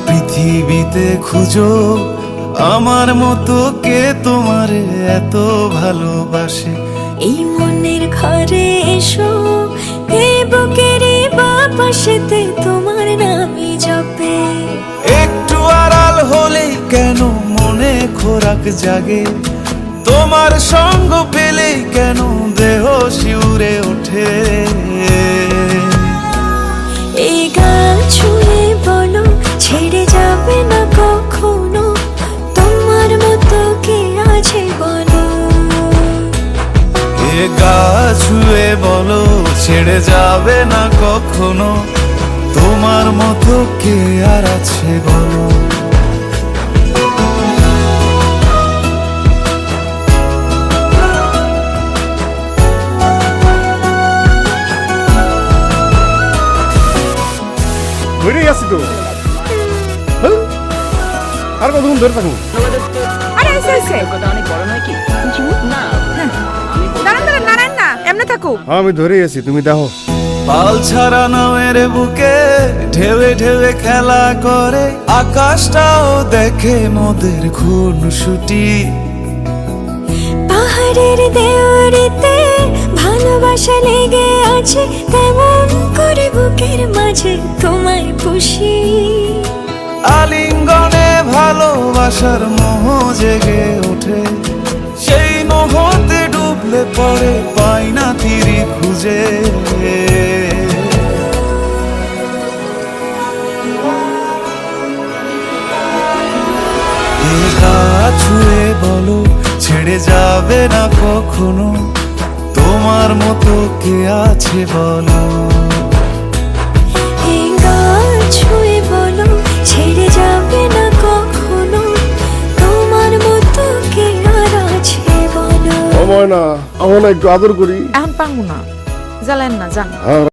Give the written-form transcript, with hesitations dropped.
পৃথিবীতে খুঁজো আমার মতো কে তোমারে এত ভালোবাসে। এই মনের ঘরে এসো, এই বুকের বাপাশেতে তোমার নামই জপে। একটু আড়াল হলেই কেন মনে খোরাক জাগে, তোমার সঙ্গ পেলেই কেন দেহ শিউরে ওঠে। এই গাল ছুঁয়ে বলো ছেড়ে যাবে না কখনো, তোমার মতো কে আছে বলো। এ গা ছুঁয়ে বলো ছেড়ে যাবে না কখনো, তোমার মতো কে আর আছে বলো। ধরে আছি তো, আর কতক্ষণ ধরে থাকুন? আরে এসে এসে অনেক বড় নয় কি না? দাঁড়ান দাঁড়ান নারায়ণ না এমনি থাকুক। আমি ধরেই আছি, তুমি দেখো। পাল ছাড়া নামের বুকে ঢেউে ঢেউে খেলা করে, আকাশটাও দেখে মোদের খুনসুটি। পাহাড়ের দেওয়ারিতে ভালোবাসা লেগে আছে, তেমন করে বুকের মাঝে তোমায় পুষি। আলিঙ্গনে ভালোবাসার মোহ জেগে ওঠে, সেই মোহতে ডুবলে পরে পাই না তীরে খুঁজে। এ গা ছুঁয়ে বলো ছেড়ে যাবে না কখনো, তোমার মতো কে আছে বলো। এই গাল ছুঁয়ে বলো ছেড়ে যাবে না কখনো, তোমার মতো কে আর আছে বলো। সময় না, আমার একটু আদর করি। এখন পাঙ্গু না, জ্বালেন না, যান।